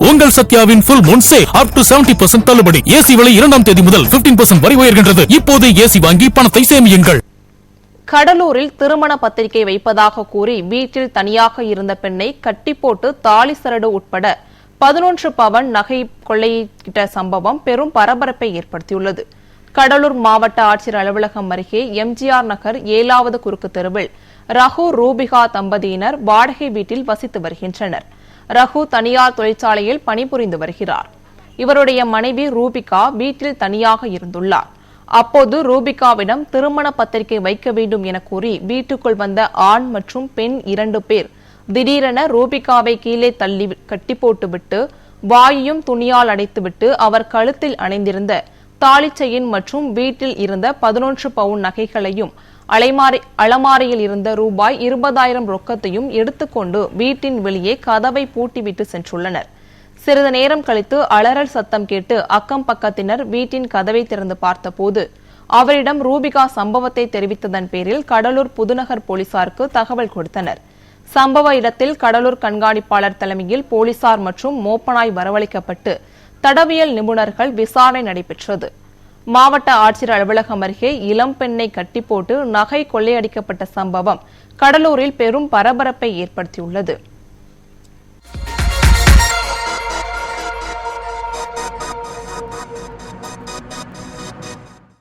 உங்கள் சத்யாவின் full moon sale up to 70% தள்ளுபடி. AC விலை 2ஆம் தேதி முதல் 15% வரை உயர்கின்றது. இப்போது ஏசி வாங்கி பணத்தை சேமியுங்கள். கடலூரில் திருமண பத்திரிகை வைப்பதாக கூறி வீட்டில் தனியாக இருந்த பெண்ணை கட்டி போட்டு தாலி சரடு உட்பட 11 பவன் நகை கொள்ளையிட்ட சம்பவம் பெரும் பரபரப்பை ஏற்படுத்தியுள்ளது. கடலூர் மாவட்ட ஆட்சியர் அலுவலகம் அருகே எம்ஜிஆர் நகர் 7வது குறுக்கு தெருவில் ரகு ரூபிகா தம்பதியினர் வாடகை வீட்டில் வசித்து வருகின்றனர். ரகு தனியார் தொழிற்சாலையில் பணிபுரிந்து வருகிறார். இவருடைய மனைவி ரூபிகா வீட்டில் தனியாக இருந்துள்ளார். அப்போது ரூபிகாவிடம் திருமண பத்திரிகை வைக்க வேண்டும் என கூறி வீட்டுக்குள் வந்த ஆண் மற்றும் பெண் 2 பேர் திடீரென ரூபிகாவை கீழே தள்ளி கட்டி போட்டுவிட்டு வாயையும் துணியால் அடைத்துவிட்டு அவர் கழுத்தில் அணிந்திருந்த தாலி செயின் மற்றும் வீட்டில் இருந்த 11 பவுன் நகைகளையும் அலமாரியில் இருந்த ரூபாய் 20,000 ரொக்கத்தையும் எடுத்துக்கொண்டு வீட்டின் வெளியே கதவை பூட்டிவிட்டு சென்றுள்ளனர். சிறிது நேரம் கழித்து அலறல் சத்தம் கேட்டு அக்கம் பக்கத்தினர் வீட்டின் கதவை திறந்து பார்த்தபோது அவரிடம் ரூபிகா சம்பவத்தை தெரிவித்ததன் பேரில் கடலூர் புதுநகர் போலீசாருக்கு தகவல் கொடுத்தனர். சம்பவ இடத்தில் கடலூர் கண்காணிப்பாளர் தலைமையில் போலீசார் மற்றும் மோப்பனாய் வரவழைக்கப்பட்டு தடவியல் நிபுணர்கள் விசாரணை நடைபெற்றது. மாவட்ட ஆட்சியர் அலுவலகம் அருகே இளம் பெண்ணை கட்டி போட்டு நகை கொள்ளையடிக்கப்பட்ட சம்பவம் கடலூரில் பெரும் பரபரப்பை ஏற்படுத்தியுள்ளது.